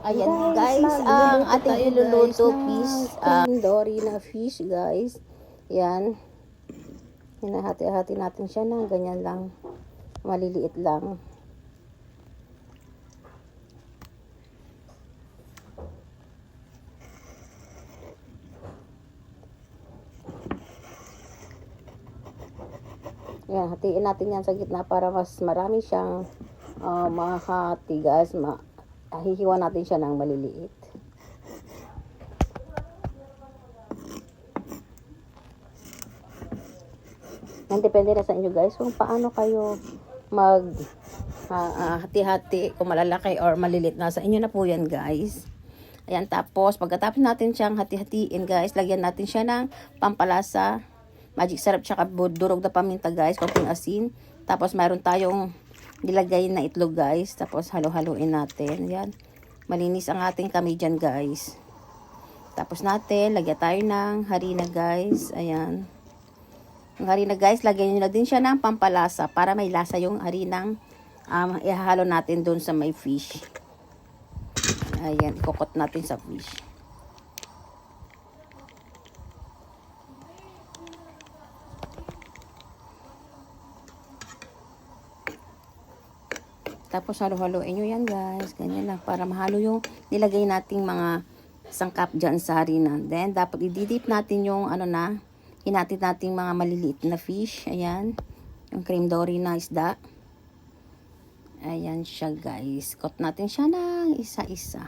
Ayan guys, ang ating iluluto fish, cream dory na fish guys. Yan. Hinahati-hati natin siya ng ganyan lang. Maliliit lang. Yan, hatiin natin yan sa gitna para mas marami siyang mahati guys. Hihiwa natin siya ng maliliit. Yan, depende na sa inyo guys kung paano kayo mag hati-hati, kung malalaki or malilit. Nasa inyo na po yan guys. Ayan, tapos pagkatapos natin siyang hati-hatiin guys, lagyan natin siya ng pampalasa, magic syrup, tsaka durog na paminta guys, konting asin. Tapos mayroon tayong nilagay na itlog guys, tapos halo-haluin natin. Yan, malinis ang ating kami dyan guys. Tapos natin, lagyan tayo ng harina guys. Ayan, yung harina guys, lagyan nyo na din siya ng pampalasa para may lasa yung harinang ihahalo natin dun sa may fish. Ayan, ikukot natin sa fish. Tapos halo-haloin nyo yan guys. Ganyan lang para mahalo yung nilagay nating mga sangkap dyan sa harina. Then dapat i-dip natin yung hinatid nating mga maliliit na fish. Ayan. Yung cream dory na isda. Ayan siya guys. Coat natin siya ng isa-isa.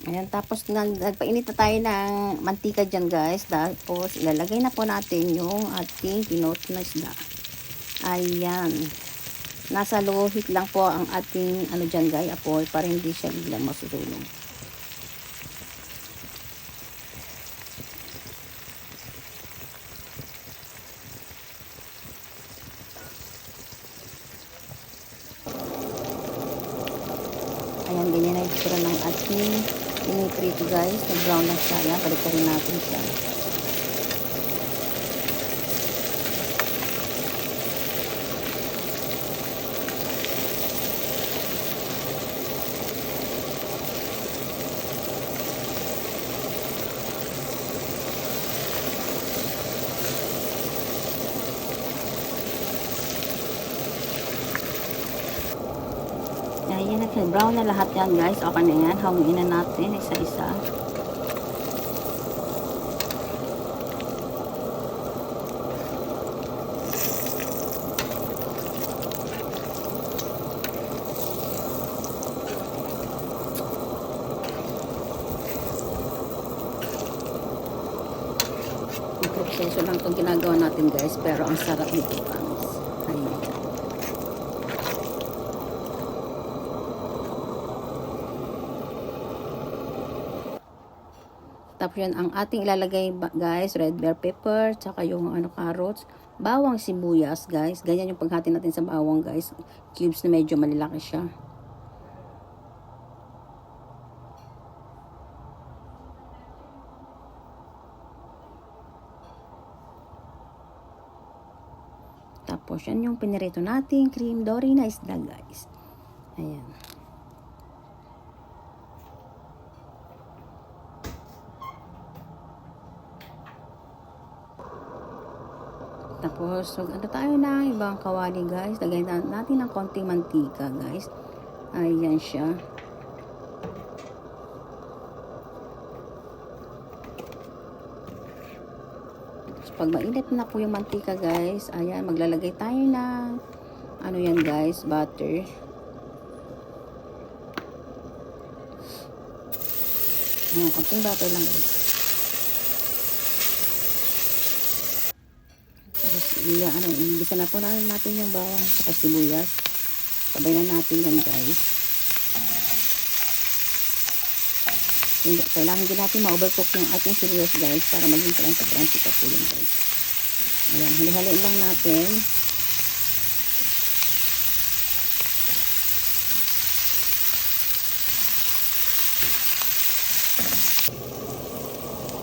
Ayan, tapos nagpainit na tayo ng mantika dyan guys. Tapos ilalagay na po natin yung ating kinot na isda. Ayan. Nasa low heat lang po ang ating dyan guys, apoy, para hindi siya biglang masusunog. Ayan, ganyan na itsura ng ating piniprito guys. Nag-brown na siya. Ayan, balik-tarin natin siya. Ayan, nag-brown na lahat yan guys. Okay na yan. Hanguin na natin isa-isa. Proseso lang itong ginagawa natin guys. Pero ang sarap nito guys. Ayan. Tapos yan ang ating ilalagay guys, red bell pepper, tsaka yung carrots, bawang sibuyas guys. Ganyan yung paghati natin sa bawang guys. Cubes na medyo malilaki siya. Tapos yan yung pinirito nating cream dory na isda guys. Ayan. Tapos, tayo ng ibang kawali guys. Lagyan natin ng konting mantika guys. Ayan siya. Tapos, pag mainit na po yung mantika guys, ayan, maglalagay tayo ng yan guys, butter. Konting butter lang guys. Ibisa na po natin yung bawang sa sibuyas. Sabay na natin yan guys. Kailangan din natin ma-overcook yung ating sibuyas guys para maging crunchy pa po yan guys. Ayan, hali-haliin lang natin.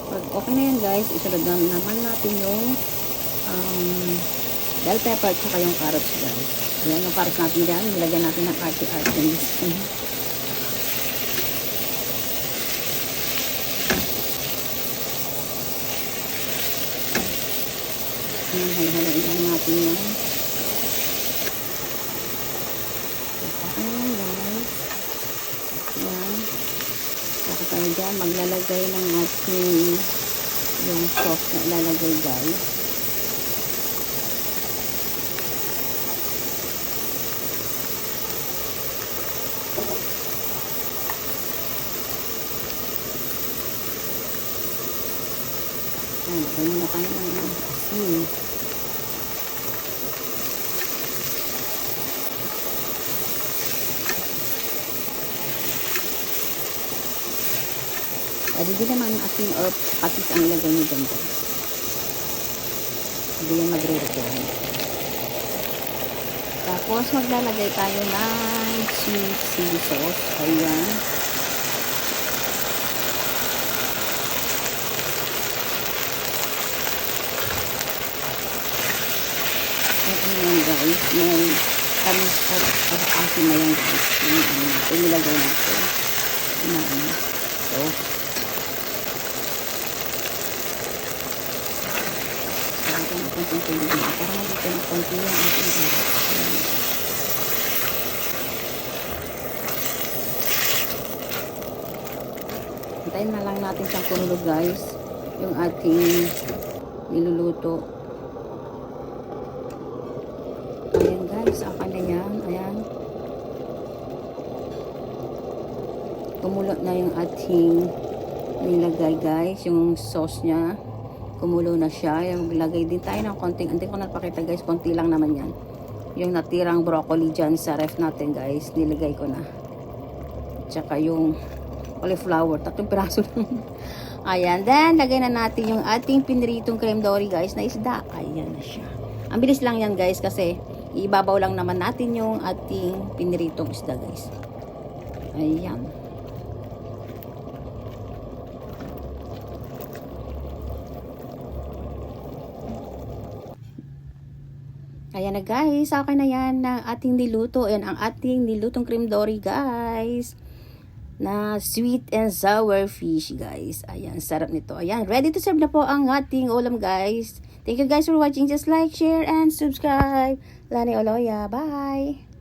Pag okay na yan guys, isunod naman natin yung bell pepper at saka yung carrots guys. Ayan yung carrots natin dyan, nilagyan natin ng arte-arte in this time. Ayan, hali-haliin lang natin yan. Okay na yan guys. Ayan. Saka tayo dyan, maglalagay ng ating yung sauce na ilalagay guys. Ayan, lagay muna tayo ng asin. Pwede din naman asin or patis ang ilagay nyo dyan guys. Hindi yan magre-return. Tapos maglalagay tayo ng sweet chili sauce. Ayan. Ayan yan guys. May tamis at asin na yan guys. Yung nilagay natin. So, konting tubig na para magiging ng konti yung ating carrots. Hintayin na lang natin siyang kumulo guys yung ating niluluto. Ayan guys, akan na yan. Ayan. Kumulo na yung ating nilagay guys, yung sauce niya. Kumulo na siya. Yung maglagay din tayo ng konting, hindi ko napakita guys, konti lang naman yan. Yung natirang broccoli dyan sa ref natin guys, nilagay ko na. Tsaka yung cauliflower, 3 piraso lang. Ayan, then lagay na natin yung ating piniritong creme dory guys na isda. Ayan na siya. Ang bilis lang yan guys kasi ibabaw lang naman natin yung ating piniritong isda guys. Ayan. Ayan na guys, okay na yan ng ating niluto. Ayan ang ating nilutong cream dory guys. Na sweet and sour fish guys. Ayan, sarap nito. Ayan, ready to serve na po ang ating ulam guys. Thank you guys for watching. Just like, share, and subscribe. Lani Oloya. Bye!